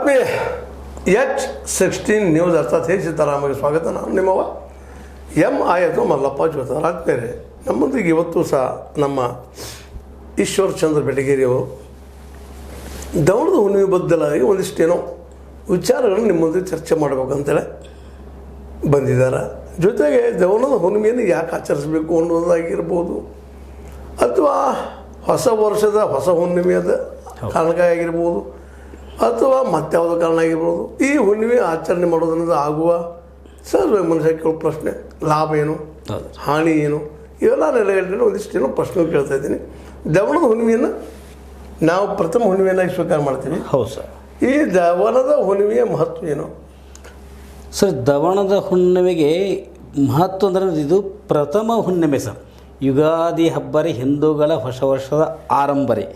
ಆತ್ಮೀಯ H16 news ಅರ್ಥಾತ್ ಹೇ ಸೀತಾರಾಮಗೆ ಸ್ವಾಗತ. ನಾನು ನಿಮ್ಮವ M. ಮಲ್ಲಪ್ಪ ಜೋತಾರ. ಆತ್ಮೀಯರೇ, ನಮ್ಮೊಂದಿಗೆ ಇವತ್ತು ಸಹ ನಮ್ಮ ಈಶ್ವರ್ ಚಂದ್ರ ಬೆಟಗೇರಿಯವರು ದವಣದ ಹುಣ್ಣಿಮೆ ಬದಲಾಗಿ ಒಂದಿಷ್ಟೇನೋ ವಿಚಾರಗಳನ್ನು ನಿಮ್ಮೊಂದಿಗೆ ಚರ್ಚೆ ಮಾಡಬೇಕಂತೇಳಿ ಬಂದಿದ್ದಾರೆ. ಜೊತೆಗೆ ದವಣದ ಹುಣ್ಣಿಮೆಯನ್ನು ಯಾಕೆ ಆಚರಿಸಬೇಕು ಅನ್ನೋದಾಗಿರ್ಬೋದು, ಅಥವಾ ಹೊಸ ವರ್ಷದ ಹೊಸ ಹುಣ್ಣಿಮೆಯದ ಕಾರಣಕ್ಕಾಗಿರ್ಬೋದು, ಅಥವಾ ಮತ್ಯಾವುದೋ ಕಾರಣ ಆಗಿರ್ಬೋದು. ಈ ಹುಣ್ಣಿಮೆ ಆಚರಣೆ ಮಾಡೋದ್ರಿಂದ ಆಗುವ ಸರ್ವ ಮನುಷ್ಯ ಕೇಳೋ ಪ್ರಶ್ನೆ, ಲಾಭ ಏನು, ಹಾನಿ ಏನು, ಇವೆಲ್ಲ ನೆಲೆಗಟ್ಟಿನ ಒಂದಿಷ್ಟೇನೋ ಪ್ರಶ್ನೆ ಕೇಳ್ತಾ ಇದ್ದೀನಿ. ದವಣದ ಹುಣ್ಣಿಮೆಯನ್ನು ನಾವು ಪ್ರಥಮ ಹುಣ್ಣಿಮೆಯನ್ನು ಸ್ವೀಕಾರ ಮಾಡ್ತೀವಿ. ಹೌದು ಸರ್. ಈ ದವಣದ ಹುಣ್ಣಿಮೆಯ ಮಹತ್ವ ಏನು ಸರ್? ದವಣದ ಹುಣ್ಣಿಮೆಗೆ ಮಹತ್ವ ಅಂದರೆ ಇದು ಪ್ರಥಮ ಹುಣ್ಣಿಮೆ ಸರ್. ಯುಗಾದಿ ಹಬ್ಬರಿ ಹಿಂದೂಗಳ ಹೊಸ ವರ್ಷದ ಆರಂಭರಿ.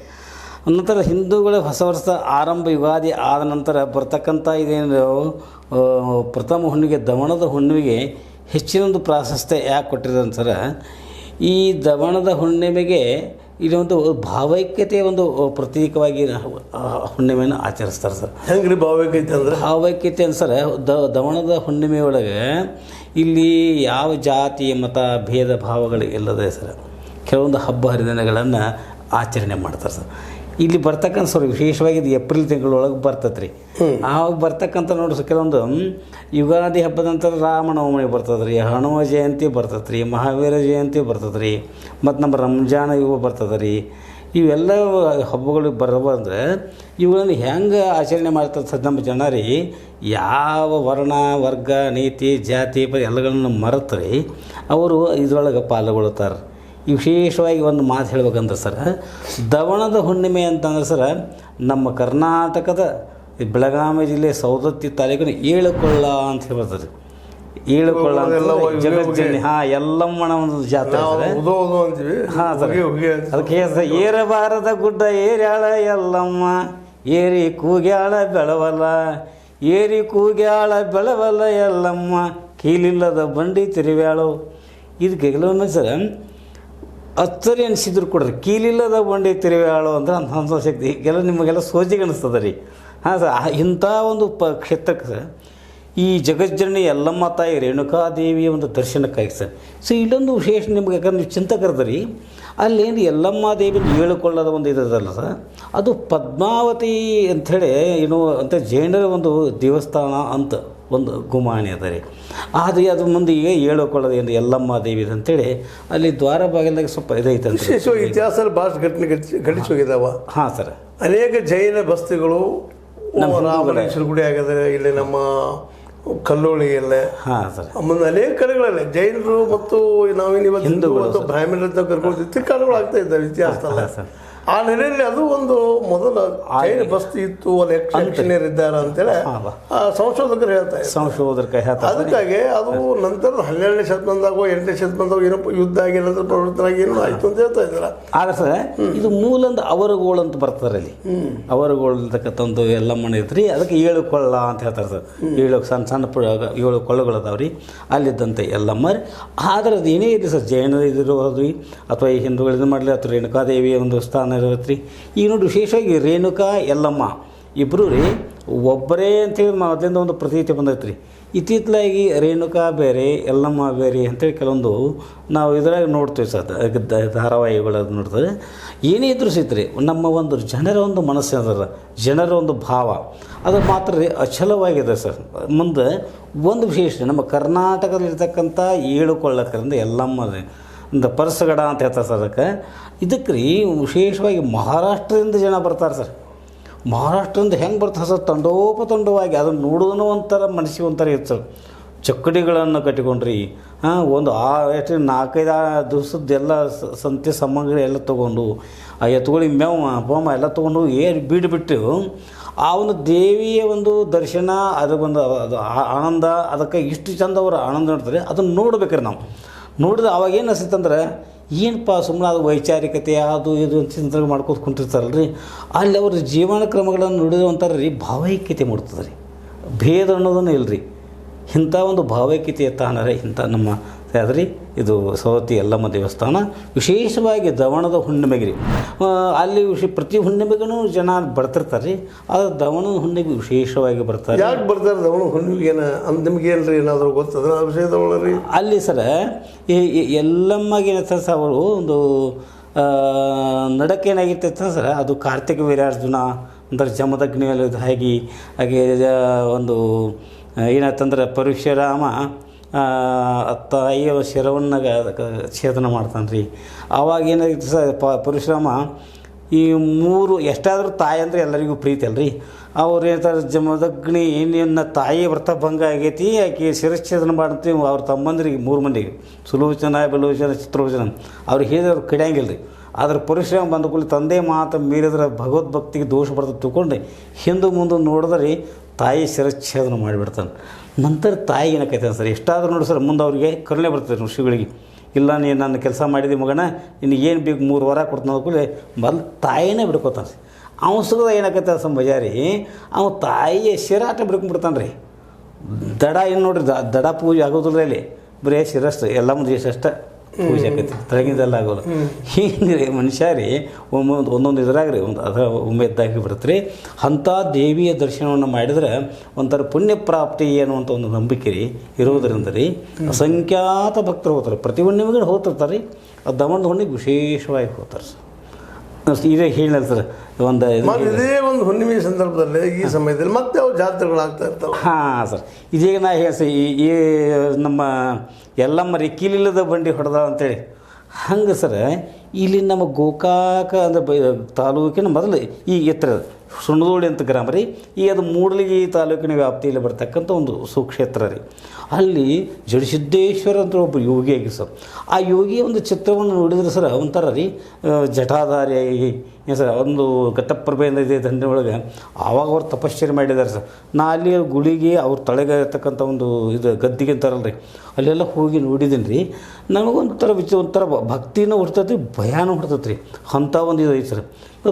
ನಂತರ ಹಿಂದೂಗಳ ಹೊಸ ವರ್ಷದ ಆರಂಭ ಯುಗಾದಿ ಆದ ನಂತರ ಬರ್ತಕ್ಕಂಥ ಇದೇನು ಪ್ರಥಮ ಹುಣ್ಣಿಗೆ ದವಣದ ಹುಣ್ಣಿಮೆಗೆ ಹೆಚ್ಚಿನೊಂದು ಪ್ರಾಶಸ್ತ್ಯ ಯಾಕೆ ಕೊಟ್ಟಿದ್ದಾರೆ ಸರ್? ಈ ದವಣದ ಹುಣ್ಣಿಮೆಗೆ ಇದೊಂದು ಭಾವೈಕ್ಯತೆಯ ಒಂದು ಪ್ರತೀಕವಾಗಿ ಹುಣ್ಣಿಮೆಯನ್ನು ಆಚರಿಸ್ತಾರೆ ಸರ್. ಹೆಂಗ್ರಿ ಭಾವೈಕ್ಯತೆ ಅಂದರೆ? ಭಾವೈಕ್ಯತೆ ಅಂತ ಸರ್, ದವಣದ ಹುಣ್ಣಿಮೆಯೊಳಗೆ ಇಲ್ಲಿ ಯಾವ ಜಾತಿ ಮತ ಭೇದ ಭಾವಗಳು ಇಲ್ಲದೆ ಸರ್ ಕೆಲವೊಂದು ಹಬ್ಬ ಹರಿದಿನಗಳನ್ನು ಆಚರಣೆ ಮಾಡ್ತಾರೆ ಸರ್. ಇಲ್ಲಿ ಬರ್ತಕ್ಕಂಥ ಸರ್ ವಿಶೇಷವಾಗಿ ಇದು ಏಪ್ರಿಲ್ ತಿಂಗಳೊಳಗೆ ಬರ್ತದೆ ರೀ. ಆವಾಗ ಬರ್ತಕ್ಕಂಥ ನೋಡಿ ಕೆಲವೊಂದು ಯುಗಾದಿ ಹಬ್ಬದ ನಂತರ ರಾಮನವಮಿ ಬರ್ತದೆ ರೀ, ಹನುಮ ಜಯಂತಿ ಬರ್ತದೆ ರೀ, ಮಹಾವೀರ ಜಯಂತಿ ಬರ್ತದೆ ರೀ, ಮತ್ತು ನಮ್ಮ ರಂಜಾನ್ ಇವು ಬರ್ತದೆ ರೀ. ಇವೆಲ್ಲ ಹಬ್ಬಗಳು ಬರಬಂದ್ರೆ ಇವುಗಳನ್ನು ಹೆಂಗೆ ಆಚರಣೆ ಮಾಡ್ತಾರೆ ಸರ್ ನಮ್ಮ ಜನ ರೀ? ಯಾವ ವರ್ಣ ವರ್ಗ ನೀತಿ ಜಾತಿ ಎಲ್ಲಗಳನ್ನು ಮರೆತು ರೀ ಅವರು ಇದರೊಳಗೆ ಪಾಲ್ಗೊಳ್ತಾರೆ. ವಿಶೇಷವಾಗಿ ಒಂದು ಮಾತು ಹೇಳ್ಬೇಕಂದ್ರೆ ಸರ್, ದವಣದ ಹುಣ್ಣಿಮೆ ಅಂತಂದ್ರೆ ಸರ್ ನಮ್ಮ ಕರ್ನಾಟಕದ ಬೆಳಗಾವಿ ಜಿಲ್ಲೆ ಸೌದತ್ತಿ ತಾಲೂಕಿನ ಏಳುಕೊಳ್ಳ ಅಂತ ಹೇಳ್ಬರ್ತದೆ. ಏಳುಕೊಳ್ಳ ಜಗಜ್ಜನಿ ಎಲ್ಲಮ್ಮನ ಒಂದು ಜಾತ್ರೆ ಹಾಂ ಸರ್. ಅದಕ್ಕೆ ಏರಬಾರದ ಗುಡ್ಡ ಏರ್ಯಾಳ ಎಲ್ಲಮ್ಮ, ಏರಿ ಕೂಗ್ಯಾಳ ಬೆಳವಲ್ಲ, ಏರಿ ಕೂಗ್ಯಾಳ ಬೆಳವಲ್ಲ ಎಲ್ಲಮ್ಮ, ಕೀಲಿಲ್ಲದ ಬಂಡಿ ತಿರುವ್ಯಾಳು. ಇದಕ್ಕೆ ಕೆಲವೊಮ್ಮೆ ಸರ್ ಅಚ್ಚರಿ ಅನಿಸಿದ್ರು ಕೊಡ್ರಿ, ಕೀಲಿಲ್ಲದ ಬಂಡಿ ತಿರುವ್ಯಾಳು ಅಂದ್ರೆ ಅಂತ ಶಕ್ತಿ ಕೆಲವು ನಿಮಗೆಲ್ಲ ಸೋಜಿಗೆ ಅನಿಸ್ತದೆ ರೀ. ಹಾಂ ಸರ್, ಇಂಥ ಒಂದು ಕ್ಷೇತ್ರಕ್ಕೆ ಸರ್ ಈ ಜಗಜ್ಜನನಿ ಯಲ್ಲಮ್ಮ ತಾಯಿ ರೇಣುಕಾದೇವಿಯ ಒಂದು ದರ್ಶನಕ್ಕಾಗಿ ಸರ್. ಸೊ ಇಲ್ಲೊಂದು ವಿಶೇಷ ನಿಮ್ಗೆ ಯಾಕಂದ್ರೆ ನೀವು ಚಿಂತಕರದ್ರಿ, ಅಲ್ಲೇನು ಯಲ್ಲಮ್ಮ ದೇವಿ ಹೇಳಿಕೊಳ್ಳೋದ ಒಂದು ಇದಲ್ಲ ಸರ್, ಅದು ಪದ್ಮಾವತಿ ಅಂಥೇಳಿ ಏನು ಅಂತ ಜೈನರ ಒಂದು ದೇವಸ್ಥಾನ ಅಂತ ಒಂದು ಗುಮಾನಿ ಅದ ರೀ. ಆದರೆ ಅದು ಮುಂದೆ ಈಗ ಹೇಳಿಕೊಳ್ಳೋದು ಏನು ಯಲ್ಲಮ್ಮ ದೇವಿ ಅಂಥೇಳಿ ಅಲ್ಲಿ ದ್ವಾರ ಬಾಗಿಲಾಗ ಸ್ವಲ್ಪ ಇದೈತೆ ಅಂತ ಇತಿಹಾಸ ಭಾಳ ಘಟಿಸಿ ಹೋಗಿದ್ದಾವ. ಹಾಂ ಸರ್. ಅನೇಕ ಜೈನ ಬಸ್ತಿಗಳು ರಾಮಲಿಂಗೇಶ್ವರ ಗುಡಿ ಆಗಿದ್ದಾರೆ, ಇಲ್ಲಿ ನಮ್ಮ ಕಲ್ಲೋಳಿಯಲ್ಲೇ. ಹಾಂ ಸರ್. ಮುಂದೆ ಅನೇಕ ಕಡೆಗಳಲ್ಲೇ ಜೈನರು ಮತ್ತು ನಾವೇನು ಇವತ್ತು ಹಿಂದೂಗಳು ಮತ್ತು ಬ್ರಾಹ್ಮಣರಂತ ಕರ್ಕೊಂಡು ತಿಕ್ಕಾಡುಗಳು ಆಗ್ತಾ ಇದ್ದಾವೆ ಇತಿಹಾಸದಲ್ಲ ಸರ್. ಆ ನೆಲೆಯಲ್ಲಿ ಅದು ಒಂದು ಮೊದಲ ಜೈನ ಬಸ್ತಿ ಇತ್ತು, ಅಲ್ಲಿ ಯಕ್ಷಿಣಿಯರು ಇದ್ದಾರೆ ಅಂತೇಳಿ ಸಂಶೋಧಕರು ಹೇಳ್ತಾರೆ. ಅದಕ್ಕಾಗಿ ಅದು ನಂತರ 12ನೇ ಶತಮಾನದಾಗೋ 8ನೇ ಶತಮಾನದಾಗ ಏನೋ ಯುದ್ಧ ಆಗಿ ನಂತರ ಪ್ರವೃತ್ತರಾಗಿ ಏನೋ ಆಯ್ತು ಅಂತ ಹೇಳ್ತಾ ಇದ್ದಾರೆ. ಆದರೆ ಸರ್ ಇದು ಮೂಲಂದ ಅವರುಗೋಳು ಅಂತ ಬರ್ತಾರೆ ಅಲ್ಲಿ. ಅವರುಗೋಳು ಅಂತಕ್ಕಂಥ ಒಂದು ಎಲ್ಲಮ್ಮನ ಇದ್ರಿ, ಅದಕ್ಕೆ 7 ಕೊಳ್ಳ ಅಂತ ಹೇಳ್ತಾರೆ ಸರ್. 7 ಸಣ್ಣ ಸಣ್ಣ 7 ಕೊಳ್ಳಗಳು ಅದಾವ್ರಿ ಅಲ್ಲಿದ್ದಂತೆ ಎಲ್ಲಮ್ಮ. ಆದರೆ ಅದು ಏನೇ ಇದೆ ಸರ್, ಜೈನರು ಇದಿರೋದು ಅಥವಾ ಈ ಹಿಂದೂಗಳಿಂದ ಮಾಡಲಿ ಅಥವಾ ರೇಣುಕಾದೇವಿಯ ಒಂದು ಸ್ಥಾನ ಇರುತ್ತೆ. ಈಗ ನೋಡಿ ವಿಶೇಷವಾಗಿ ರೇಣುಕಾ ಯಲ್ಲಮ್ಮ ಇಬ್ಬರು ರೀ ಒಬ್ಬರೇ ಅಂಥೇಳಿ ಮೊದಲಿಂದ ಒಂದು ಪ್ರತೀತಿ ಬಂದೈತೆ ರೀ. ಇತ್ತಿತ್ತಲಾಗಿ ರೇಣುಕಾ ಬೇರೆ ಯಲ್ಲಮ್ಮ ಬೇರೆ ಅಂಥೇಳಿ ಕೆಲವೊಂದು ನಾವು ಇದ್ರಾಗ ನೋಡ್ತೀವಿ ಸರ್, ಧಾರಾವಾಹಿಗಳದ್ದು ನೋಡ್ತಾರೆ. ಏನೇ ಇದ್ರೂ ಸಿಗ್ತಾರೆ ನಮ್ಮ ಒಂದು ಜನರ ಒಂದು ಮನಸ್ಸು ಅದರ ಜನರ ಒಂದು ಭಾವ ಅದು ಮಾತ್ರ ರೀ ಅಚಲವಾಗಿದೆ ಸರ್. ಮುಂದೆ ಒಂದು ವಿಶೇಷ ನಮ್ಮ ಕರ್ನಾಟಕದಲ್ಲಿರ್ತಕ್ಕಂಥ 7 ಕೊಳ್ಳಕ್ಕರಿಂದ ಯಲ್ಲಮ್ಮ ಒಂದು ಪರಸಗಡ ಅಂತ ಹೇಳ್ತಾರೆ ಸರ್. ಇದಕ್ಕೆ ರೀ ವಿಶೇಷವಾಗಿ ಮಹಾರಾಷ್ಟ್ರದಿಂದ ಜನ ಬರ್ತಾರೆ ಸರ್. ಮಹಾರಾಷ್ಟ್ರದಿಂದ ಹೆಂಗೆ ಬರ್ತಾರೆ ಸರ್, ತಂಡೋಪತಂಡವಾಗಿ ಅದನ್ನು ನೋಡೋದನ್ನು ಒಂಥರ ಮನಸ್ಸಿಗೆ ಒಂಥರ ಇತ್ತು ಸರ್. ಚಕ್ಕಡಿಗಳನ್ನು ಕಟ್ಟಿಕೊಂಡ್ರಿ, ಒಂದು 4-5 ದಿವಸದ್ದೆಲ್ಲ ಸಂತೆ ಸಾಮಗ್ರಿ ಎಲ್ಲ ತೊಗೊಂಡು ಆ ಎತ್ತುಗಳಿಗೆ ಮೇವ ಎಲ್ಲ ತೊಗೊಂಡು ಬಿಟ್ಟು ಆ ಒಂದು ದೇವಿಯ ಒಂದು ದರ್ಶನ ಅದಕ್ಕೊಂದು ಅದು ಆನಂದ, ಅದಕ್ಕೆ ಇಷ್ಟು ಚಂದ ಅವರು ಆನಂದ ನೋಡ್ತಾರೆ. ಅದನ್ನು ನೋಡ್ಬೇಕ್ರಿ ನಾವು. ನೋಡಿದ್ರೆ ಅವಾಗ ಏನು ಅನಿಸುತ್ತಂದ್ರೆ ಏನಪ್ಪ ಸುಮ್ಮನೆ ಅದು ವೈಚಾರಿಕತೆ ಅದು ಇದು ಚಿಂತನೆ ಮಾಡ್ಕೋತ ಕುಂತಿರ್ತಾರಲ್ಲ ರೀ, ಅಲ್ಲಿ ಅವ್ರ ಜೀವನ ಕ್ರಮಗಳನ್ನು ನೋಡಿದ್ರೆ ಒಂಥರ ರೀ ಭಾವೈಕ್ಯತೆ ಮೂಡ್ತದೆ ರೀ. ಭೇದ ಅನ್ನೋದನ್ನು ಇಲ್ಲ ರೀ. ಇಂಥ ಒಂದು ಭಾವೈಕ್ಯತೆಯ ತಾಣರೇ ಇಂಥ ನಮ್ಮ ಅದ್ರಿ ಇದು ಸವತಿ ಯಲ್ಲಮ್ಮ ದೇವಸ್ಥಾನ. ವಿಶೇಷವಾಗಿ ದವಣದ ಹುಣ್ಣಿಮೆಗೆ ರೀ ಅಲ್ಲಿ ಪ್ರತಿ ಹುಣ್ಣಿಮೆಗೂ ಜನ ಬರ್ತಿರ್ತಾರೆ ರೀ. ಆದರೆ ದವಣದ ಹುಣ್ಣಿಮೆಗೆ ವಿಶೇಷವಾಗಿ ಬರ್ತಾರೆ. ಯಾಕೆ ಬರ್ತಾರೆ ದವಣ ಹುಣ್ಣಿಮೆಗೆ? ನಿಮ್ಗೇನು ರೀ ಏನಾದರೂ ಗೊತ್ತದ ಆ ವಿಷಯದೊಳಗೆ ರೀ? ಅಲ್ಲಿ ಸರ ಈ ಯಲ್ಲಮ್ಮಗೆ ಏನಂತ ಅವರು ಒಂದು ನಡಕ್ಕೆ ಏನಾಗಿರ್ತೈತೆ ಸರ್, ಅದು ಕಾರ್ತಿಕ ವೀರ್ಯಾರ್ಜುನ ಅಂದ್ರೆ ಜಮದಗ್ನಿಯಲ್ಲಿ ಹಾಗೆ ಒಂದು ಏನಾಯ್ತಂದ್ರೆ ಪರಶುರಾಮ ತಾಯಿಯ ಶಿರವನ್ನು ಛೇದನ ಮಾಡ್ತಾನೆ ರೀ. ಆವಾಗ ಏನಾಗಿತ್ತು ಸರ್, ಪರಶುರಾಮ ಈ ಮೂರು ಎಷ್ಟಾದರೂ ತಾಯಿ ಅಂದರೆ ಎಲ್ಲರಿಗೂ ಪ್ರೀತಿ ಅಲ್ರಿ. ಅವ್ರು ಹೇಳ್ತಾರೆ, ಜಮದಗ್ನಿ ನಿನ್ನ ತಾಯಿ ವ್ರತ ಭಂಗ ಆಗೈತಿ, ಆಕೆ ಶಿರಚ್ಛೇದನ ಮಾಡ್ತೀವಿ ಅವ್ರ ತಮ್ಮಂದ್ರಿಗೆ 3 ಮಂದಿಗೆ, ಸುಲೋಚನ ಬೆಲೋಚನ ಚಿತ್ರಲೋಚನ ಅವ್ರಿಗೆ ಹೇಳಿದವ್ರು ಕಡಿಯಂಗಿಲ್ಲ ರೀ. ಆದ್ರೆ ಪರಶುರಾಮ ಬಂದ ಕೂಡಲೇ ತಂದೆ ಮಾತು ಮೀರಿದ್ರೆ ಭಗವದ್ಭಕ್ತಿಗೆ ದೋಷ ಬರ್ತದೆ ತಿಳ್ಕೊಂಡು ಹಿಂದೆ ಮುಂದೆ ನೋಡಿದ್ರೆ ತಾಯಿ ಶಿರಚ್ಛೇದನ ಮಾಡಿಬಿಡ್ತಾನೆ. ನಂತರ ತಾಯಿ ಏನಕ್ಕೈತೆ ಸರ್, ಎಷ್ಟಾದರೂ ನೋಡಿ ಸರ್ ಮುಂದೆ ಅವ್ರಿಗೆ ಕರುಣೆ ಬರ್ತದೆ ಋಷಿಗಳಿಗೆ. ಇಲ್ಲ ನೀನು ನನ್ನ ಕೆಲಸ ಮಾಡಿದಿ ಮಗನ, ನಿನಗೆ ಏನು ಬೇಕು 3 ವರ ಕೊಡ್ತಾನೆ ಕೂಡಲೇ ಮೊದಲು ತಾಯಿನೇ ಬಿಡ್ಕೊತಾನೆ ರೀ. ಅವ್ನು ಸುಗದ ಏನಕ್ಕೈತೆ ಸರ್ ಬಜಾರಿ, ಅವ ತಾಯಿಯ ಶಿರಾಟ ಬಿಡ್ಕೊಂಡ್ಬಿಡ್ತಾನೆ ರೀ. ದಡ ಏನು ನೋಡ್ರಿ, ದಡ ಪೂಜೆ ಆಗೋದಿಲ್ಲ ಇಲ್ಲಿ, ಬರೀ ಶಿರಷ್ಟು ಎಲ್ಲ ಮುಂದೆ ಎಷ್ಟಷ್ಟ ಪೂಜೆ ಆಕೈತಿ, ತಳಗಿಂದೆಲ್ಲ ಆಗೋಲ್ಲ. ಹಿಂಗೆ ಮನುಷ್ಯ ರೀ ಒಂದೊಂದು ಇದ್ರಾಗ ರೀ ಅದರ ಒಮ್ಮೆ ಎದ್ದಾಗಿ ಬಿಡುತ್ತೆ ರೀ. ಅಂಥ ದೇವಿಯ ದರ್ಶನವನ್ನು ಮಾಡಿದ್ರೆ ಒಂಥರ ಪುಣ್ಯ ಪ್ರಾಪ್ತಿ ಅನ್ನುವಂಥ ಒಂದು ನಂಬಿಕೆ ರೀ ಇರೋದರಿಂದ ರೀ ಅಸಂಖ್ಯಾತ ಭಕ್ತರು ಹೋಗ್ತಾರೆ. ಪ್ರತಿ ಹುಣ್ಣಿಮೆಗಳು ಹೋಗ್ತಿರ್ತಾರೆ ರೀ. ಆ ದಮಣದ ಹುಣ್ಣಿಗೆ ವಿಶೇಷವಾಗಿ ಹೋಗ್ತಾರೆ ಸರ್. ಇದೇ ಹೇಳಿಲ್ಲ ಸರ್, ಇದೇ ಒಂದು ಹುಣ್ಣಿಮೆ ಸಂದರ್ಭದಲ್ಲಿ ಈ ಸಮಯದಲ್ಲಿ ಮತ್ತೆ ಅವು ಜಾತ್ರೆಗಳಾಗ್ತಾ ಇರ್ತಾವೆ. ಹಾಂ ಸರ್, ಇದೀಗ ನಾ ಹೇಳಿ ಈ ನಮ್ಮ ಯಲ್ಲಮ್ಮ ಕೀಲಿಲ್ಲದ ಬಂಡಿ ಹೊಡೆದ ಅಂತೇಳಿ ಹಂಗೆ ಸರ್, ಇಲ್ಲಿ ನಮ್ಮ ಗೋಕಾಕ ಅಂದ್ರೆ ತಾಲೂಕಿನ ಮೊದಲು ಈ ಎತ್ತರ ಸುಣದೋಳಿ ಅಂತ ಗ್ರಾಮ ರೀ. ಈ ಅದು ಮೂಡಲಗಿ ತಾಲೂಕಿನ ವ್ಯಾಪ್ತಿಯಲ್ಲಿ ಬರ್ತಕ್ಕಂಥ ಒಂದು ಸುಕ್ಷೇತ್ರ ರೀ. ಅಲ್ಲಿ ಜಡಸಿದ್ದೇಶ್ವರ ಅಂತ ಒಬ್ಬ ಯೋಗಿಯಾಗಿ ಸರ್, ಆ ಯೋಗಿಯ ಒಂದು ಚಿತ್ರವನ್ನು ನೋಡಿದ್ರೆ ಸರ್ ಒಂಥರ ರೀ ಜಟಾಧಾರಿಯಾಗಿ ಏನು ಸರ್, ಒಂದು ಘಟ್ಟಪ್ರಭೆಯಿಂದ ಇದೆ ದಂಡೆ ಒಳಗೆ. ಆವಾಗ ಅವ್ರು ತಪಶ್ಚರ್ಯ ಮಾಡಿದ್ದಾರೆ ಸರ್. ನಾ ಅಲ್ಲಿ ಗುಳಿಗೆ ಅವ್ರ ತಳಗೆ ಇರ್ತಕ್ಕಂಥ ಒಂದು ಇದು ಗದ್ದಿಗೆ ಅಂತಾರಲ್ಲ ರೀ, ಅಲ್ಲೆಲ್ಲ ಹೋಗಿ ನೋಡಿದ್ದೀನಿ ರೀ. ನನಗೊಂಥರ ಒಂಥರ ಭಕ್ತಿನೂ ಹುಡ್ತೈತಿ, ಭಯಾನೂ ಹುಡ್ತೈತಿ ರೀ. ಅಂಥ ಒಂದು ಇದು ಐತೆ ಸರ್.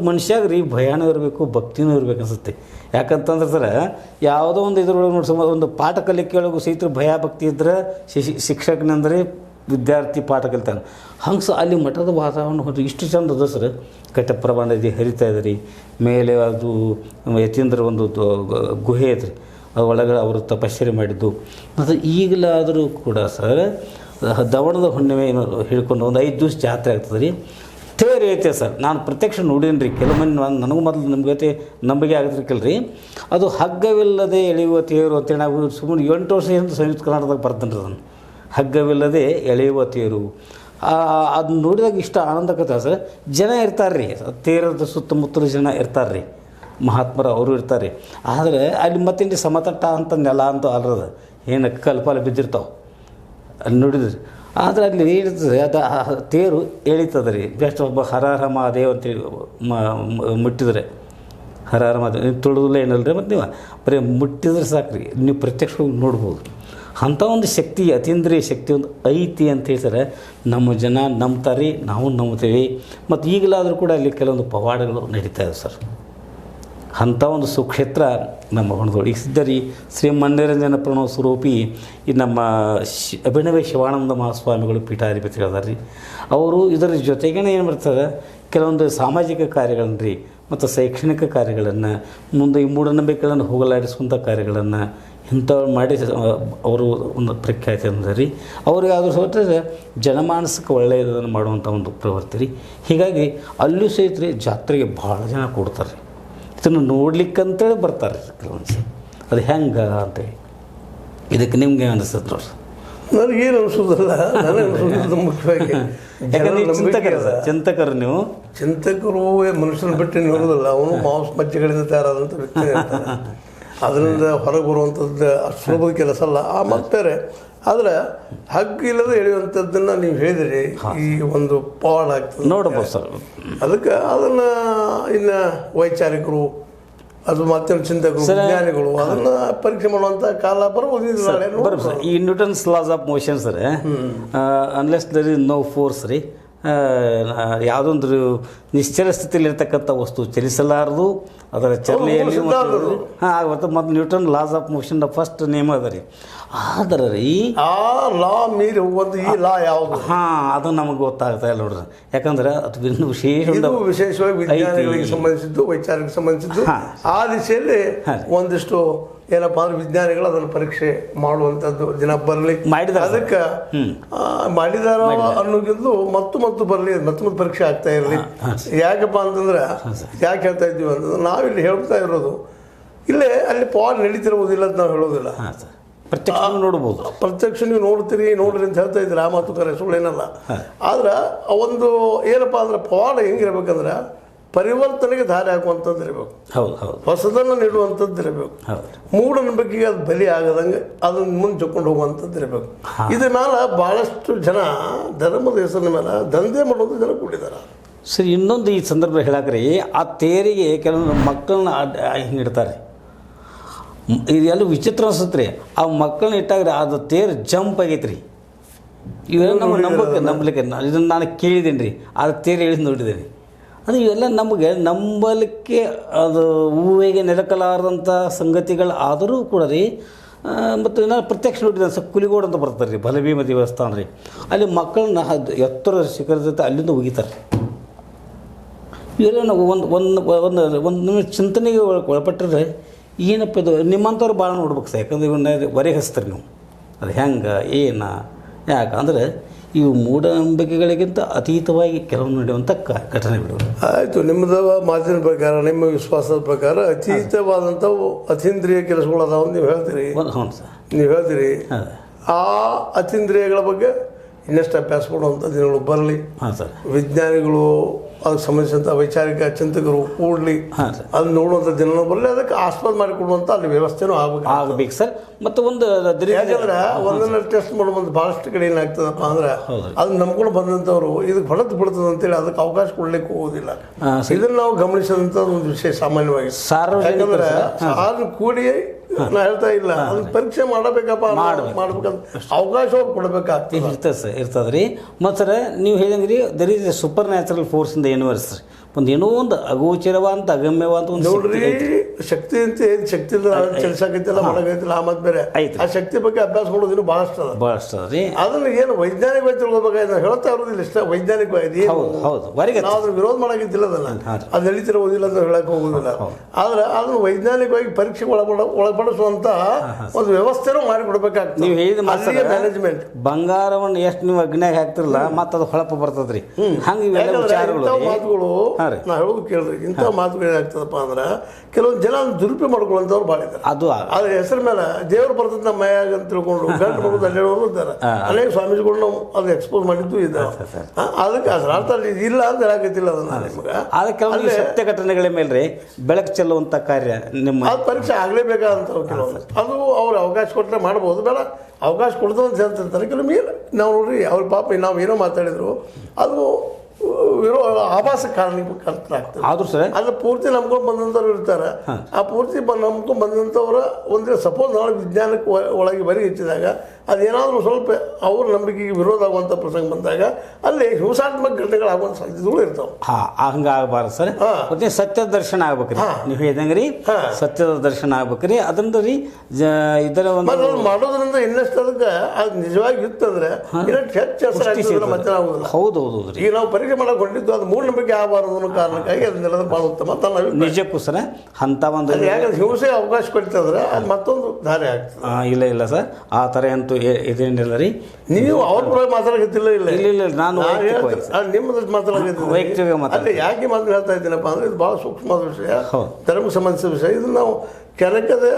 ಮನುಷ್ಯಾಗ ರೀ ಭಯಾನೂ ಇರಬೇಕು, ಭಕ್ತಿನೂ ಇರ್ಬೇಕು ಅನಿಸುತ್ತೆ. ಯಾಕಂತಂದ್ರೆ ಸರ್ ಯಾವುದೋ ಒಂದು ಇದ್ರೊಳಗೆ ನೋಡಿ ಒಂದು ಪಾಠ ಕಲಿಕೆ ಒಳಗೂ ಸಹಿತ ಭಯ ಭಕ್ತಿ ಇದ್ದರೆ ಶಿಕ್ಷಕನಂದರೆ ವಿದ್ಯಾರ್ಥಿ ಪಾಠ ಕಲಿತಾನೆ. ಹಂಗೆ ಅಲ್ಲಿ ಮಠದ ವಾತಾವರಣ ಹೋದ್ರೆ ಇಷ್ಟು ಚಂದ ಅದ ಸರ್. ಘಟ್ಟಪ್ರಭಾ ನದಿ ಹರಿತಾ ಇದೆ ರೀ. ಮೇಲೆ ಅದು ಯತೀಂದ್ರ ಒಂದು ಗುಹೆ ಐತ್ರಿ, ಅದು ಒಳಗಡೆ ಅವರು ತಪಶ್ಚರ್ಯ ಮಾಡಿದ್ದು. ಮತ್ತು ಈಗಲಾದರೂ ಕೂಡ ಸರ್ ದವಣದ ಹುಣ್ಣಿಮೆ ಏನು ಹಿಡ್ಕೊಂಡು ಒಂದು 5 ದಿವಸ ಜಾತ್ರೆ ಆಗ್ತದೆ ರೀ. ತೇರು ಐತೆ ಸರ್, ನಾನು ಪ್ರತ್ಯಕ್ಷ ನೋಡೀನಿ ರೀ. ಕೆಲವೊಮ್ಮೆ ನನಗೂ ಮೊದಲು ನಮ್ಗೆ ನಂಬಿಕೆ ಆಗತ್ತಿರ್ಕಿಲ್ಲ ರೀ. ಅದು ಹಗ್ಗವಿಲ್ಲದೆ ಎಳೆಯುವ ತೇರು ಅಂತೇಳಿ ನಾವು ಸುಮ್ಮನೆ 8 ವರ್ಷದಿಂದ ಸಂಯುಕ್ತ ಕರ್ನಾಟಕದಾಗ ಬರ್ತೀನಿ ರೀ. ಅದನ್ನು ಹಗ್ಗವಿಲ್ಲದೆ ಎಳೆಯುವ ತೇರು ಅದನ್ನ ನೋಡಿದಾಗ ಇಷ್ಟ ಆನಂದಕತ್ತ ಸರ್. ಜನ ಇರ್ತಾರೆ ರೀ, ತೇರದ ಸುತ್ತಮುತ್ತಲು ಜನ ಇರ್ತಾರೆ ರೀ, ಮಹಾತ್ಮರು ಅವರು ಇರ್ತಾರೆ. ಆದರೆ ಅಲ್ಲಿ ಮತ್ತೇನು ಸಮತಟ್ಟ ಅಂತ ನೆಲ ಅಂತೂ ಅಲ್ರದ ಏನು ಕಲ್ಪಾಲ ಬಿದ್ದಿರ್ತಾವೆ ಅಲ್ಲಿ ನೋಡಿದ್ರಿ. ಆದರೆ ಅಲ್ಲಿ ಏನಿರ್ತದೆ ಅದು ತೇರು ಎಳಿತದೆ ರೀ. ಬೆಸ್ಟ್ ಒಬ್ಬ ಹರಹರ ಮಹಾದೇವ್ ಅಂತೇಳಿ ಮುಟ್ಟಿದರೆ ಹರಹರ ಮಹಾದೇವ್ ನೀವು ತುಳಿದಿಲ್ಲ ಏನಲ್ಲ ರೀ. ಮತ್ತು ನೀವು ಬರೀ ಮುಟ್ಟಿದ್ರೆ ಸಾಕು ರೀ, ನೀವು ಪ್ರತ್ಯಕ್ಷವಾಗಿ ನೋಡ್ಬೋದು. ಅಂಥ ಒಂದು ಶಕ್ತಿ, ಅತೀಂದ್ರಿಯ ಶಕ್ತಿ ಒಂದು ಐತಿ ಅಂತ ಹೇಳ್ತಾರೆ. ನಮ್ಮ ಜನ ನಂಬ್ತಾರೆ, ನಾವು ನಂಬ್ತೇವೆ. ಮತ್ತು ಈಗಲಾದರೂ ಕೂಡ ಅಲ್ಲಿ ಕೆಲವೊಂದು ಪವಾಡಗಳು ನಡೀತಾ ಇದೆ ಸರ್. ಅಂಥ ಒಂದು ಸುಕ್ಷೇತ್ರ ನಮ್ಮ ಹೊಣದೋಳು. ಈಗ ಸಿದ್ಧರಿ ಶ್ರೀ ಮನ್ನಿರಂಜನ ಪ್ರಣವ ಸ್ವರೂಪಿ ಈ ನಮ್ಮ ಅಭಿನವ ಶಿವಾನಂದ ಮಹಾಸ್ವಾಮಿಗಳು ಪೀಠಾಧಿಪತಿಗಳದಾರ ರೀ. ಅವರು ಇದರ ಜೊತೆಗೇ ಏನು ಮಾಡ್ತಾರೆ, ಕೆಲವೊಂದು ಸಾಮಾಜಿಕ ಕಾರ್ಯಗಳನ್ನು ರೀ ಮತ್ತು ಶೈಕ್ಷಣಿಕ ಕಾರ್ಯಗಳನ್ನು, ಮುಂದೆ ಈ ಮೂಢನಂಬಿಕೆಗಳನ್ನು ಹೋಗಲಾಡಿಸುವಂಥ ಕಾರ್ಯಗಳನ್ನು ಇಂಥವ್ರು ಮಾಡಿ ಅವರು ಒಂದು ಪ್ರಖ್ಯಾತಿ ಅಂದ್ರೆ ರೀ. ಅವ್ರಿಗೆ ಆದರೂ ಸಹಿತ ಜನಮಾನಸಕ್ಕೆ ಒಳ್ಳೆಯದನ್ನು ಮಾಡುವಂಥ ಒಂದು ಪ್ರವೃತ್ತಿ ರೀ. ಹೀಗಾಗಿ ಅಲ್ಲೂ ಸಹಿತ ರೀ ಜಾತ್ರೆಗೆ ಭಾಳ ಜನ ಕೊಡ್ತಾರೆ ರೀ. ಇದನ್ನು ನೋಡ್ಲಿಕ್ಕಂತೇಳಿ ಬರ್ತಾರೆ ರೀ ಕೆಲವೊಂದು. ಅದು ಹೆಂಗೆ ಅಂತೇಳಿ ಇದಕ್ಕೆ ನಿಮ್ಗೆ ಅನಿಸ್ತದೆ ನೋಡಿ. ನನಗೇನು ಅನಿಸೋದಲ್ಲ, ನನಗೆ ಅನಿಸೋದು ಮುಖ್ಯವಾಗಿ ಯಾಕಂದ್ರೆ ಚಿಂತಕರು ನೀವು ಚಿಂತಕರು ಮನುಷ್ಯನ ಬಿಟ್ಟು ನೋಡೋದಿಲ್ಲ. ಅವನು ಮಾಂಸ ಮಜ್ಜೆಗಳಿಂದ ತಯಾರಾದಂಥ ವ್ಯಕ್ತಿ ಇರ್ತಾನೆ. ಅದರಿಂದ ಹೊರಗೆ ಬರುವಂಥದ್ದು ಅಷ್ಟು ಸುಲಭದ ಕೆಲಸ ಅಲ್ಲ. ಆ ಮತ್ತೆ ಆದರೆ ಹಗ್ಗಿಲ್ಲದೆ ಎಳೆಯುವಂಥದ್ದನ್ನು ನೀವು ಹೇಳಿದಿರಿ, ಈ ಒಂದು ಪವಾಡ ಆಗ್ತದೆ ನೋಡ್ಬೋದು ಸರ್. ಅದಕ್ಕೆ ಅದನ್ನು ಇನ್ನು ವೈಚಾರಿಕರು ಅದು ಮತ್ತೆ ಚಿಂತಕರು ವಿಜ್ಞಾನಿಗಳು ಅದನ್ನು ಪರೀಕ್ಷೆ ಮಾಡುವಂಥ ಕಾಲ ಬರ್ಬೋದು. ಈ Newton's laws of motion sir, unless there is no force ರೀ, ಯಾವುದೊಂದು ನಿಶ್ಚಲ ಸ್ಥಿತಿಯಲ್ಲಿರ್ತಕ್ಕಂಥ ವಸ್ತು ಚಲಿಸಲಾರದು, ಅದರ ಚಲನೆಯಲ್ಲಿ ಸಿದ್ಧ ಆದದ್ದು. ಹಾಂ ಮತ್ತು Newton loss of motion first name ಅದ ರೀ. ಆದ್ರೆ ರೀ ಆ ಲಾ ಮೀರಿ ಹೋಗುವಂಥ ಈ ಲಾ ಯಾವುದು? ಹಾಂ ಅದು ನಮಗೆ ಗೊತ್ತಾಗ್ತಾ ಇಲ್ಲ ನೋಡ್ರಿ. ಯಾಕಂದ್ರೆ ಅದು ಇನ್ನೂ ವಿಶೇಷ ಇದು ವಿಶೇಷವಾಗಿ ವಿಜ್ಞಾನಿಗಳಿಗೆ ಸಂಬಂಧಿಸಿದ್ದು, ವೈಚಾರಿಕ ಸಂಬಂಧಿಸಿದ್ದು. ಆ ದಿಶೆಯಲ್ಲಿ ಒಂದಿಷ್ಟು ಏನಪ್ಪ ಅಂದ್ರೆ ವಿಜ್ಞಾನಿಗಳು ಅದನ್ನು ಪರೀಕ್ಷೆ ಮಾಡುವಂಥದ್ದು ದಿನ ಬರಲಿ ಮಾಡಿದಾರೆ. ಅದಕ್ಕೆ ಮಾಡಿದಾರ ಅನ್ನೋಕ್ಕಿಂತಲೂ ಮತ್ತು ಬರಲಿ, ಮತ್ತು ಪರೀಕ್ಷೆ ಆಗ್ತಾ ಇರಲಿ. ಯಾಕಪ್ಪ ಅಂತಂದ್ರೆ ಯಾಕೆ ಹೇಳ್ತಾ ಇದ್ದೀವಿ ಅಂತಂದ್ರೆ ನಾವಿಲ್ಲಿ ಹೇಳ್ತಾ ಇರೋದು ಇಲ್ಲೇ ಅಲ್ಲಿ ಪವಾಡ ನಡೀತಿರುವುದಿಲ್ಲ ಅಂತ ನಾವು ಹೇಳೋದಿಲ್ಲ. ಪ್ರತ್ಯಕ್ಷ ನೋಡ್ಬೋದು, ಪ್ರತ್ಯಕ್ಷ ನೀವು ನೋಡ್ರಿ ಅಂತ ಹೇಳ್ತಾ ಇದ್ದೀರಿ. ಆ ಮಾತು ಕರೆ ಸುಳ್ಳೇನಲ್ಲ. ಆದ್ರೆ ಒಂದು ಏನಪ್ಪ ಅಂದ್ರೆ ಪವಾಡ ಹೆಂಗಿರ್ಬೇಕಂದ್ರೆ ಪರಿವರ್ತನೆಗೆ ದಾರಿ ಹಾಕುವಂಥದ್ದು ಇರಬೇಕು. ಹೌದು ಹೌದು. ಹೊಸದನ್ನು ನೀಡುವಂಥದ್ದು ಇರಬೇಕು. ಮೂಢನಂಬಿಕೆಗೆ ಅದು ಬಲಿ ಆಗದಂಗೆ ಅದನ್ನು ಮುಂದೆ ಚೊಕ್ಕೊಂಡು ಹೋಗುವಂಥದ್ದು ಇರಬೇಕು. ಇದ್ರ ಮೇಲೆ ಭಾಳಷ್ಟು ಜನ ಧರ್ಮದ ಹೆಸರಿನ ಮೇಲೆ ದಂಧೆ ಮಾಡುವಂಥ ಜನ ಕೂಡಿದ್ದಾರೆ. ಸರಿ, ಇನ್ನೊಂದು ಈ ಸಂದರ್ಭ ಹೇಳಕ್ರಿ, ಆ ತೇರಿಗೆ ಕೆಲವೊಂದು ಮಕ್ಕಳನ್ನ ಹಿಂಗೆ ಇಡ್ತಾರೆ. ಇದೆಲ್ಲ ವಿಚಿತ್ರ ಅನ್ಸುತ್ತೆ ರೀ. ಆ ಮಕ್ಕಳನ್ನ ಇಟ್ಟಾಗ ಅದು ತೇರು ಜಂಪ್ ಆಗೈತೆ ರೀ. ಇವೆಲ್ಲ ನಮಗೆ ನಂಬಲಿಕ್ಕೆ ಇದನ್ನು ನಾನು ಕೇಳಿದ್ದೀನಿ ರೀ. ಅದು ತೇರು ಹೇಳಿದ್ ನೋಡಿದ್ದೀನಿ. ಅದು ಇವೆಲ್ಲ ನಮಗೆ ನಂಬಲಿಕ್ಕೆ ಅದು ಹೂವಿಗೆ ನೆಲಕಲಾರದಂಥ ಸಂಗತಿಗಳು ಆದರೂ ಕೂಡ ರೀ. ಮತ್ತು ನಾನು ಪ್ರತ್ಯಕ್ಷ ನೋಡಿದ್ದೆ, ಕುಲಿಗೋಡು ಅಂತ ಬರ್ತಾರೆ ರೀ, ಬಲಭೀಮ ದೇವಸ್ಥಾನ ರೀ. ಅಲ್ಲಿ ಮಕ್ಕಳನ್ನ ಎತ್ತರ ಶಿಖರದ ಜೊತೆ ಅಲ್ಲಿಂದ ಒಗಿತಾರೆ. ಇವೆಲ್ಲ ನಾವು ಒಂದು ಚಿಂತನೆಗೆ ಒಳಪಟ್ಟರೆ ಏನಪ್ಪ ಇದು ನಿಮ್ಮಂಥವ್ರು ಭಾಳ ನೋಡ್ಬೇಕು ಸರ್. ಯಾಕಂದ್ರೆ ಇವನ್ನ ಹೊರಗೆ ಹಚ್ತಾರೆ ನೀವು. ಅದು ಹೆಂಗೆ ಏನು ಯಾಕಂದರೆ ಇವು ಮೂಢನಂಬಿಕೆಗಳಿಗಿಂತ ಅತೀತವಾಗಿ ಕೆಲವೊಂದು ನಡೆಯುವಂಥ ಘಟನೆಗಳು. ಆಯಿತು, ನಿಮ್ಮದು ಮಾತಿನ ಪ್ರಕಾರ, ನಿಮ್ಮ ವಿಶ್ವಾಸದ ಪ್ರಕಾರ ಅತೀತವಾದಂಥವು ಅತೀಂದ್ರಿಯ ಕೆಲಸಗಳು ಅದಾವ ನೀವು ಹೇಳ್ತೀರಿ. ಹ್ಞೂ ಸರ್, ನೀವು ಹೇಳ್ತೀರಿ. ಆ ಅತೀಂದ್ರಿಯಗಳ ಬಗ್ಗೆ ಇನ್ನಷ್ಟು ಅಭ್ಯಾಸ ಮಾಡುವಂಥ ದಿನಗಳು ಬರಲಿ. ಹಾಂ ಸರ್. ವಿಜ್ಞಾನಿಗಳು ಅದಕ್ಕೆ ಸಂಬಂಧಿಸಿದಂಥ ವೈಚಾರಿಕ ಚಿಂತಕರು ಕೂಡಲಿ, ಅದನ್ನ ನೋಡುವಂಥ ದಿನ ಬರಲಿ. ಅದಕ್ಕೆ ಆಸ್ಪದ ಮಾಡಿಕೊಡುವಂಥ ಅಲ್ಲಿ ವ್ಯವಸ್ಥೆನೂ ಆಗಬೇಕು ಸರ್. ಮತ್ತು ಒಂದು ಯಾಕಂದ್ರೆ ಒಂದನ್ನ ಟೆಸ್ಟ್ ಮಾಡುವಂಥ ಭಾಳಷ್ಟು ಕಡೆ ಏನಾಗ್ತದಪ್ಪ ಅಂದ್ರೆ ಅದನ್ನ ನಂಬ್ಕೊಂಡು ಬಂದಂಥವ್ರು ಇದಕ್ಕೆ ಹೊಡೆದು ಬಿಡ್ತದೆ ಅಂತೇಳಿ ಅದಕ್ಕೆ ಅವಕಾಶ ಕೊಡ್ಲಿಕ್ಕೆ ಹೋಗೋದಿಲ್ಲ. ಇದನ್ನು ನಾವು ಗಮನಿಸಿದಂಥ ಒಂದು ವಿಷಯ ಸಾಮಾನ್ಯವಾಗಿ. ಯಾಕಂದ್ರೆ ಅದನ್ನ ಕೂಡಿ ನಾ ಹೇಳ್ತಾ ಇಲ್ಲ, ಅದನ್ನ ಪರೀಕ್ಷೆ ಮಾಡಬೇಕಪ್ಪ, ಮಾಡ್ಬೇಕಂತ ಅವಕಾಶ ಅವ್ರು ಕೊಡಬೇಕಾಗ್ತದೆ. ಇರ್ತದೆ ಸರ್, ಇರ್ತದೆ ರೀ. ಮತ್ತು ಸರ್ ನೀವು ಹೇಳಿದ್ರಿ there is a supernatural force in the universe. ಒಂದು ಏನೋ ಒಂದು ಅಗೋಚರವಾದಂಥ ಅಗಮ್ಯವಾದಂಥ ಒಂದು ನೋಡ್ರಿ, ಶಕ್ತಿ ಅಂತ ಏನು ಶಕ್ತಿ ಚಲಿಸಾಕೈತಿಲ್ಲ, ಮಾಡಕೈತಿಲ್ಲ, ಆ ಮಾತು ಬೇರೆ. ಆ ಶಕ್ತಿ ಬಗ್ಗೆ ಅಭ್ಯಾಸ ಮಾಡೋದಿನ್ನು ಭಾಳಷ್ಟು ಅದ ರೀ. ಅದನ್ನ ಏನು ವೈಜ್ಞಾನಿಕವಾಗಿ ತಿಳ್ಕೊಬೇಕಾಯ್ತು. ನಾವು ಹೇಳ್ತಾ ಇರೋದಿಲ್ಲ ಇಷ್ಟ ವೈಜ್ಞಾನಿಕವಾಗಿ. ನಾವು ಅದ್ರ ವಿರೋಧ ಮಾಡಕೈತಿಲ್ಲ, ಅದನ್ನ ಅದು ನಡೀತಿರೋದಿಲ್ಲ ಅಂತ ಹೇಳಕ್ ಹೋಗೋದಿಲ್ಲ. ಆದ್ರೆ ಅದನ್ನ ವೈಜ್ಞಾನಿಕವಾಗಿ ಪರೀಕ್ಷೆ ಒಳಪಡಿಸುವಂತ ಒಂದು ವ್ಯವಸ್ಥೆನೂ ಮಾಡಿಕೊಡ್ಬೇಕಾಗ್ತದೆ. ನೀವು ಹೇಳಿದ ಮ್ಯಾನೇಜ್ಮೆಂಟ್ ಬಂಗಾರವನ್ನು ಎಷ್ಟು ನೀವು ಅಗ್ನಿಯಾಗಿ ಹಾಕ್ತಿರಲ್ಲ, ಮತ್ತೆ ಅದು ಹೊಳಪ ಬರ್ತದ್ರಿ. ಹಂಗೆ ಮಾತುಗಳು ನಾ ಹೇಳೋದು ಕೇಳ್ರಿ. ಇಂಥ ಮಾತುಗಳು ಏನಾಗ್ತದಪ್ಪ ಅಂದ್ರೆ ಕೆಲವೊಂದು ಜನ ದುರುಪಯೋಗ ಮಾಡ್ಕೊಳ್ಳುವಂಥವ್ರು ಭಾಳ ಇದ್ದಾರೆ. ಅದ್ರ ಹೆಸರು ಮೇಲೆ ದೇವ್ರು ಬರ್ತದೆ ನಮ್ಮ ಮೈಯಾಗ ಅಂತ ತಿಳ್ಕೊಂಡು ಗಂಟು ಮಾಡೋದು ಅಲ್ಲೇಳೋರು ಇದ್ದಾರೆ. ಅನೇಕ ಸ್ವಾಮೀಜಿಗಳು ನಾವು ಅದು ಎಕ್ಸ್ಪೋಸ್ ಮಾಡಿದ್ದು ಇದ್ದಾರೆ. ಅದಕ್ಕೆ ಅದ್ರ ಅರ್ಥ ಅಲ್ಲಿ ಇಲ್ಲ ಅಂತ ಹೇಳಕತ್ತಿಲ್ಲ. ಅದನ್ನ ನಿಮ್ಗೆ ಕೆಲವೊಂದು ಸತ್ಯ ಘಟನೆಗಳ ಮೇಲೆ ಬೆಳಕು ಚೆಲ್ಲುವಂಥ ಕಾರ್ಯ ನಿಮ್ಮ ಅದು ಪರೀಕ್ಷೆ ಆಗಲೇಬೇಕಾದಂಥ ಕೆಲವೊಂದು ಅದು ಅವ್ರು ಅವಕಾಶ ಕೊಟ್ಟರೆ ಮಾಡ್ಬೋದು. ಬೇಡ ಅವಕಾಶ ಕೊಡ್ತದೆ ಅಂತ ಹೇಳ್ತಿರ್ತಾರೆ. ಕೆಲವೊಮ್ಮೆ ನಾವು ನೋಡ್ರಿ ಅವ್ರ ಪಾಪ ನಾವು ಏನೋ ಮಾತಾಡಿದ್ರು ಅದು ಆಭಾಸ ಕಾರಣಕ್ಕಾಗ್ತದೆ. ಆದ್ರೂ ಸರ್ ಅದು ಪೂರ್ತಿ ನಂಬ್ಕೊಂಡು ಬಂದಂಥವ್ರು ಇರ್ತಾರೆ. ಆ ಪೂರ್ತಿ ನಂಬ್ಕೊಂಡು ಬಂದಂಥವ್ರ ಒಂದು ಸಪೋಸ್ ನಾಳೆ ವಿಜ್ಞಾನಕ್ಕೆ ಒಳಗೆ ಬರಿ ಹೆಚ್ಚಿದಾಗ ಅದೇನಾದರೂ ಸ್ವಲ್ಪ ಅವ್ರ ನಂಬಿಕೆಗೆ ವಿರೋಧ ಆಗುವಂಥ ಪ್ರಸಂಗ ಬಂದಾಗ ಅಲ್ಲಿ ಹಿಂಸಾತ್ಮಕ ಘಟನೆಗಳಾಗುವಂಥ ಸಾಧ್ಯತೆಗಳು ಇರ್ತಾವೆ. ಹಂಗಾಗಬಾರ್ದು ಸರ್. ಮತ್ತೆ ಸತ್ಯದ ದರ್ಶನ ಆಗ್ಬೇಕ್ರಿ. ನೀವು ಹೇಳಿದಂಗೆ ರೀ, ಸತ್ಯದ ದರ್ಶನ ಆಗ್ಬೇಕ್ರಿ. ಅದರಿಂದ ರೀ ಇದರ ಒಂದು ಮಾಡೋದ್ರಿಂದ ಇನ್ನಷ್ಟು ಅದಕ್ಕೆ ಅದು ನಿಜವಾಗಿ ಇತ್ತಂದ್ರೆ ಇನ್ನಷ್ಟು ಹೆಚ್ಚು ಹೆಸರು ಮತ್ತೆ ಆಗೋದಿಲ್ಲ. ಹೌದು. ಈಗ ನಾವು ಪರೀಕ್ಷೆ ಮಾಡಕ್ಕೆ ಹೊಂಟಿದ್ದು ಅದು ಮೂಢನಂಬಿಕೆ ಆಗಬಾರದು ಅನ್ನೋ ಕಾರಣಕ್ಕಾಗಿ ಅದನ್ನೆಲ್ಲ ಭಾಳ ಉತ್ತಮ ಅಂತ ನಾವು ನಿಜಕ್ಕೂ ಸರ್. ಅಂತ ಒಂದು ಯಾಕಂದ್ರೆ ಹಿಂಸೆ ಅವಕಾಶ ಕೊಡ್ತಂದ್ರೆ ಅದು ಮತ್ತೊಂದು ದಾರಿ ಆಗ್ತದೆ. ಇಲ್ಲ ಸರ್, ಆ ಥರ ಅಂತೂ ಇದೇನಿಲ್ಲ ರೀ. ನೀವು ಅವ್ರ ಪರವಾಗಿ ಮಾತಾಡಕತ್ತಿಲ್ಲ. ಇಲ್ಲ ನಾನು ನಿಮ್ಮದು ಮಾತಾಡಕತ್ತೀನಿ. ಅಲ್ಲಿ ಯಾಕೆ ಮಾತು ಹೇಳ್ತಾ ಇದ್ದೀನಪ್ಪ ಅಂದ್ರೆ ಇದು ಭಾಳ ಸೂಕ್ಷ್ಮವಾದ ವಿಷಯ, ಧರ್ಮಕ್ಕೆ ಸಂಬಂಧಿಸಿದ ವಿಷಯ. ಇದನ್ನ ನಾವು ಕೆಳಕದೆ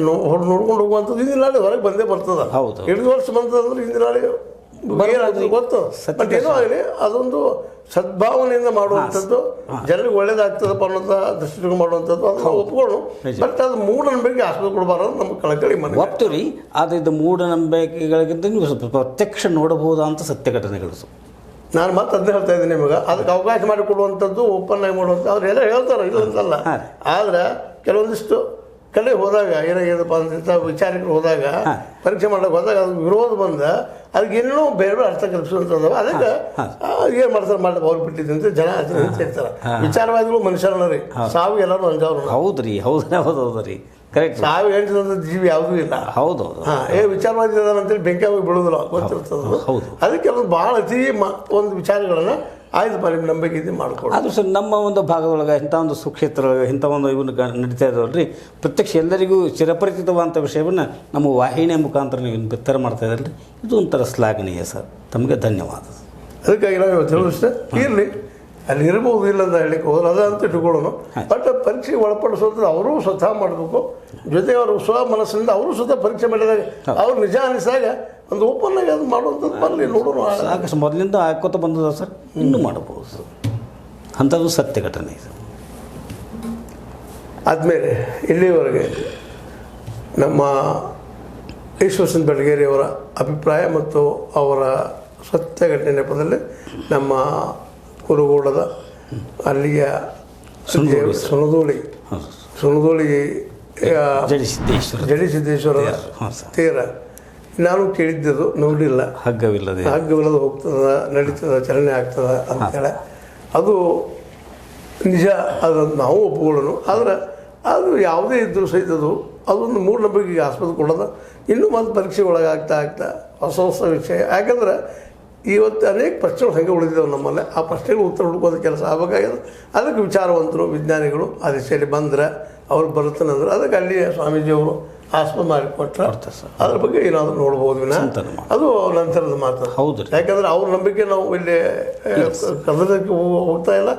ನೋಡ್ಕೊಂಡು ಹೋಗುವಂಥದ್ದು ಹಿಂದಿನ ನಾಳೆ ಹೊರಗೆ ಬಂದೇ ಬರ್ತದ. ಹಿಡಿದು ವರ್ಷ ಬಂತಂದ್ರೆ ಹಿಂದಿನ ನಾಳೆ ಏನಾಗ್ತದೆ ಗೊತ್ತು. ಬಟ್ ಏನೋ ಆಗಲಿ ಅದೊಂದು ಸದ್ಭಾವನೆಯಿಂದ ಮಾಡುವಂಥದ್ದು, ಜನರಿಗೆ ಒಳ್ಳೇದಾಗ್ತದಪ್ಪ ಅನ್ನೋಂಥ ದೃಷ್ಟಿಕೋನ ಮಾಡುವಂಥದ್ದು ಅದನ್ನ ಒಪ್ಕೊಂಡು. ಬಟ್ ಅದು ಮೂಢನಂಬಿಕೆ ಆಸ್ಪತ್ರೆ ಕೊಡಬಾರದು ನಮ್ಮ ಕಳಕಳಿ ಮನೆ ಒಪ್ತು ರೀ. ಆದರೆ ಇದು ಮೂಢನಂಬಿಕೆಗಳಿಗಿಂತ ನೀವು ಸ್ವಲ್ಪ ಪ್ರತ್ಯಕ್ಷ ನೋಡಬಹುದಂತ ಸತ್ಯ ಘಟನೆಗಳು. ನಾನು ಮತ್ತೆ ಅದನ್ನ ಹೇಳ್ತಾ ಇದ್ದೀನಿ ನಿಮಗೆ. ಅದಕ್ಕೆ ಅವಕಾಶ ಮಾಡಿಕೊಡುವಂಥದ್ದು, ಓಪನ್ ಆಗಿ ಮಾಡುವಂಥ ಅವ್ರು ಎಲ್ಲ ಹೇಳ್ತಾರೆ, ಇಲ್ಲ ಅಂತಲ್ಲ. ಆದರೆ ಕೆಲವೊಂದಿಷ್ಟು ಕಡೆ ಹೋದಾಗ ಏನಾಗ್ಯದಪ್ಪ ಅಂತ ವಿಚಾರಕ್ಕೆ ಹೋದಾಗ ಪರೀಕ್ಷೆ ಮಾಡಕ್ಕೆ ಹೋದಾಗ ಅದು ವಿರೋಧ ಬಂದ ಅದಕ್ಕೆ ಇನ್ನೂ ಬೇರೆ ಬೇರೆ ಅರ್ಥ ಕಲ್ಪಿಸುವಂಥದ್ದು ಅದಕ್ಕೆ ಏನು ಮಾಡ್ತಾರೆ ಅವ್ರು ಬಿಟ್ಟಿದ್ದಂತೆ ಜನ ಅಂತ ಹೇಳ್ತಾರೆ. ವಿಚಾರವಾದಿಗಳು ಮನುಷ್ಯರನ್ನ ರೀ, ಸಾವು ಎಲ್ಲರೂ ಅಂಜವ್ರು. ಹೌದ್ರಿ, ಹೌದ್ರಿ, ಕರೆಕ್ಟ್. ಸಾವು ಹೇಳ್ತಿದಂಥ ಜೀವಿ ಯಾವುದೂ ಇಲ್ಲ. ಹೌದೌದು. ವಿಚಾರವಾದಿ ಅಂತೇಳಿ ಬೆಂಕಿ ಹೋಗಿ ಬೀಳೋದಿಲ್ಲ, ಗೊತ್ತಿರ್ತದೆ. ಹೌದು. ಅದಕ್ಕೆ ಕೆಲವು ಭಾಳ ಅತಿ ಒಂದು ವಿಚಾರಗಳನ್ನು ಆಯ್ತು ನಿಮ್ಮ ನಂಬಿಕೆ ಇದೆ ಮಾಡ್ಕೊಳ್ಳಿ. ಅದು ಸರ್ ನಮ್ಮ ಒಂದು ಭಾಗದೊಳಗೆ ಇಂಥ ಒಂದು ಸುಕ್ಷೇತ್ರ ಇಂಥ ಒಂದು ಇವನು ನಡೀತಾ ಇದ್ದಾವಲ್ರಿ, ಪ್ರತ್ಯಕ್ಷ ಎಲ್ಲರಿಗೂ ಚಿರಪರಿಚಿತವಾದಂಥ ವಿಷಯವನ್ನು ನಮ್ಮ ವಾಹಿನಿಯ ಮುಖಾಂತರ ನೀವು ಬಿತ್ತರ ಮಾಡ್ತಾ ಇದ್ದಾರಲ್ರಿ, ಇದು ಒಂಥರ ಶ್ಲಾಘನೀಯ ಸರ್. ತಮಗೆ ಧನ್ಯವಾದ. ಅದಕ್ಕಾಗಿ ನಾವು ತಿಳಿಸ್ತೇ ಇರಲಿ, ಅಲ್ಲಿ ಇರ್ಬೋದು ಇಲ್ಲ ಅಂತ ಹೇಳಿಕ್ಕೆ ಹೋದ್ರೆ ಅದಂತ ಇಟ್ಕೊಳ್ಳೋಣ. ಬಟ್ ಪರೀಕ್ಷೆಗೆ ಒಳಪಡಿಸೋದು ಅವರು ಸ್ವತಃ ಮಾಡಬೇಕು. ಜೊತೆ ಅವರು ಮನಸ್ಸಿನಿಂದ ಅವರು ಸ್ವತಃ ಪರೀಕ್ಷೆ ಮಾಡಿದಾಗ ಅವ್ರು ನಿಜ ಅನಿಸಿದಾಗ ಒಂದು ಓಪನ್ ಆಗಿ ಅದು ಮಾಡುವಂಥದ್ದು ಬರಲಿ, ನೋಡೋಣ. ಸಾಕಷ್ಟು ಮೊದಲಿಂದ ಹಾಕೋತ ಬಂದದ ಸರ್, ಇನ್ನೂ ಮಾಡಬಹುದು ಸರ್. ಅಂಥದ್ದು ಸತ್ಯ ಘಟನೆ ಇದು. ಆದಮೇಲೆ ಇಲ್ಲಿವರೆಗೆ ನಮ್ಮ ಈಶ್ವರಚಂದ್ರ ಬೆಳಗೇರಿಯವರ ಅಭಿಪ್ರಾಯ ಮತ್ತು ಅವರ ಸತ್ಯ ಘಟನೆ ನೆಪದಲ್ಲಿ ನಮ್ಮ ಕುರುಗೋಳದ ಅಲ್ಲಿಯ ಸುಣದೋಳಿ ಜಡಿಸಿದ್ದೇಶ್ವರ ತೀರ ನಾನು ಕೇಳಿದ್ದದು ನೋಡಿಲ್ಲ. ಹಗ್ಗವಿಲ್ಲದ ಹೋಗ್ತದ, ನಡೀತದ, ಚಲನೆ ಆಗ್ತದ ಅಂತೇಳಿ ಅದು ನಿಜ. ಅದನ್ನು ನಾವು ಒಪ್ಕೊಳ್ಳೋಣ. ಆದರೆ ಅದು ಯಾವುದೇ ಇದ್ದರೂ ಸಹಿತದು ಅದೊಂದು ಮೂಢನಂಬಿಕೆಗೆ ಆಸ್ಪದ ಕೊಡೋದು. ಇನ್ನೂ ಮತ್ತು ಪರೀಕ್ಷೆ ಒಳಗಾಗ್ತಾ ಹೊಸ ವಿಷಯ. ಯಾಕಂದ್ರೆ ಇವತ್ತು ಅನೇಕ ಪ್ರಶ್ನೆಗಳು ಹಾಗೆ ಉಳಿದಿದ್ದಾವೆ ನಮ್ಮಲ್ಲಿ. ಆ ಪ್ರಶ್ನೆಗಳು ಉತ್ತರ ಹುಡುಕೋದು ಕೆಲಸ ಆಗಬೇಕಾಗಿದೆ. ಅದಕ್ಕೆ ವಿಚಾರವಂತರು ವಿಜ್ಞಾನಿಗಳು ಆ ದಿಶೆಯಲ್ಲಿ ಬಂದರೆ ಅವ್ರು ಬರುತ್ತಾನಂದ್ರೆ ಅದಕ್ಕೆ ಅಲ್ಲಿ ಸ್ವಾಮೀಜಿಯವರು ಆಸ್ಪದ ಮಾಡಿಕೊಟ್ರೆ ಅದ್ರ ಬಗ್ಗೆ ಏನಾದರೂ ನೋಡ್ಬೋದು ವಿನ ಅದು ನಂತರದ ಮಾತು. ಹೌದು. ಯಾಕಂದರೆ ಅವ್ರ ನಂಬಿಕೆ ನಾವು ಇಲ್ಲಿ ಕದಲಕ್ಕೆ ಹೋಗ್ತಾ ಇಲ್ಲ,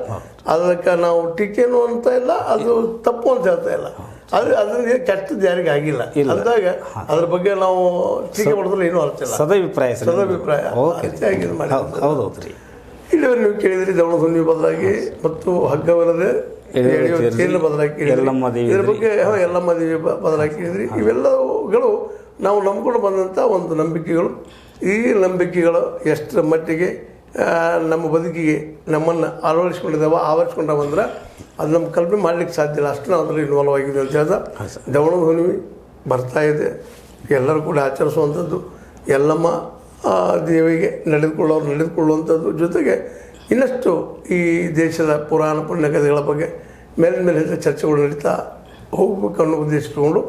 ಅದಕ್ಕೆ ನಾವು ಟೀಕೆನೂ ಅಂತ ಇಲ್ಲ, ಅದು ತಪ್ಪು ಅಂತ ಹೇಳ್ತಾ ಇಲ್ಲ. ಅದರಿಂದ ಕೆಟ್ಟದ್ದು ಯಾರಿಗೆ ಆಗಿಲ್ಲ ಅಂದಾಗ ಅದ್ರ ಬಗ್ಗೆ ನಾವು ಟೀಕೆ ಮಾಡಿದ್ರೆ ಏನೂ ಅರ್ಥ ಇಲ್ಲ. ಸದಭಿಪ್ರಾಯ ಹೌದೌದ್ರಿ. ಇಲ್ಲಿ ನೀವು ಕೇಳಿದ್ರಿ ದವಣಧ್ವನಿ ಬದಲಾಗಿ ಮತ್ತು ಹಗ್ಗವಿಲ್ಲದೆ ಬದಲಾಗಿ ಇದ್ರ ಬಗ್ಗೆ ಎಲ್ಲಮ್ಮ ದೇವಿ ಬದಲಾಗಿ ಕೇಳಿದ್ರಿ. ಇವೆಲ್ಲಗಳು ನಾವು ನಂಬ್ಕೊಂಡು ಬಂದಂಥ ಒಂದು ನಂಬಿಕೆಗಳು. ಈ ನಂಬಿಕೆಗಳು ಎಷ್ಟರ ಮಟ್ಟಿಗೆ ನಮ್ಮ ಬದುಕಿಗೆ ನಮ್ಮನ್ನು ಆವರಿಸ್ಕೊಂಡವಂದ್ರೆ ಅದು ನಮ್ಮ ಕಲ್ಪನೆ ಮಾಡಲಿಕ್ಕೆ ಸಾಧ್ಯ ಇಲ್ಲ. ಅಷ್ಟು ನಾವು ಅದರಲ್ಲಿ ಇನ್ವಾಲ್ವ್ ಆಗಿದೆ ಅಂತ ಹೇಳ್ದ. ದವಣಧ್ವನಿ ಬರ್ತಾ ಇದೆ, ಎಲ್ಲರೂ ಕೂಡ ಆಚರಿಸುವಂಥದ್ದು, ಎಲ್ಲಮ್ಮ ದೇವಿಗೆ ನಡೆದುಕೊಳ್ಳುವಂಥದ್ದು. ಜೊತೆಗೆ ಇನ್ನಷ್ಟು ಈ ದೇಶದ ಪುರಾಣ ಪುಣ್ಯಕಥೆಗಳ ಬಗ್ಗೆ ಮೇಲೆ ಚರ್ಚೆಗಳು ನಡೀತಾ ಹೋಗಬೇಕು ಅನ್ನೋ ಉದ್ದೇಶ ಇಟ್ಕೊಂಡು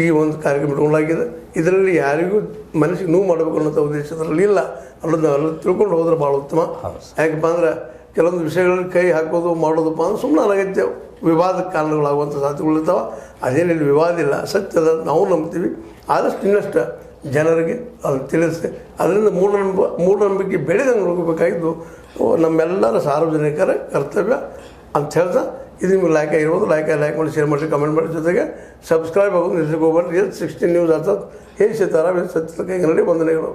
ಈ ಒಂದು ಕಾರ್ಯಕ್ರಮ ಇಟ್ಕೊಂಡಾಗಿದೆ. ಇದರಲ್ಲಿ ಯಾರಿಗೂ ಮನಸ್ಸಿಗೆ ನೋವು ಮಾಡಬೇಕು ಅನ್ನೋಂಥ ಉದ್ದೇಶದಲ್ಲಿ ಇಲ್ಲ ಅನ್ನೋದು ನಾವೆಲ್ಲ ತಿಳ್ಕೊಂಡು ಹೋದ್ರೆ ಭಾಳ ಉತ್ತಮ. ಯಾಕಪ್ಪ ಅಂದ್ರೆ ಕೆಲವೊಂದು ವಿಷಯಗಳಲ್ಲಿ ಕೈ ಹಾಕೋದು ಮಾಡೋದಪ್ಪ ಅಂದ್ರೆ ಸುಮ್ಮನೆ ಅನಗತ್ಯ ವಿವಾದಕ್ಕೆ ಕಾರಣಗಳಾಗುವಂಥ ಸಾಧ್ಯತೆಗಳಿರ್ತಾವೆ. ಅದೇನಿಲ್ಲಿ ವಿವಾದ ಇಲ್ಲ, ಸತ್ಯದ ನಾವು ನಂಬ್ತೀವಿ. ಆದಷ್ಟು ಇನ್ನಷ್ಟು ಜನರಿಗೆ ಅದನ್ನು ತಿಳಿಸಿ ಅದರಿಂದ ಮೂಢನಂಬಿಕೆ ಬೆಳೆದಂಗೆ ನೋಡ್ಕೋಬೇಕಾಗಿದ್ದು ನಮ್ಮೆಲ್ಲರ ಸಾರ್ವಜನಿಕರ ಕರ್ತವ್ಯ ಅಂತ ಹೇಳ್ತಾ ಇದು ನಿಮ್ಗೆ ಲೈಕ್ ಆಗಿರ್ಬೋದು. ಲೈಕ್ ಮಾಡಿ, ಶೇರ್ ಮಾಡಿ, ಕಮೆಂಟ್ ಮಾಡಿ. ಜೊತೆಗೆ ಸಬ್ಸ್ಕ್ರೈಬ್ ಆಗೋದು ನಿಲ್ಲಿಸಕ್ಕೆ ಹೋಗ್ಬಾರ್ದು. 16 ನ್ಯೂಸ್ ಅರ್ಥಾತ್ ಹೇಳಿ ಸೀತಾರಾಮ್ ಸತ್ಯದ ಕೈಗಳಲ್ಲಿ ವಂದನೆಗಳು.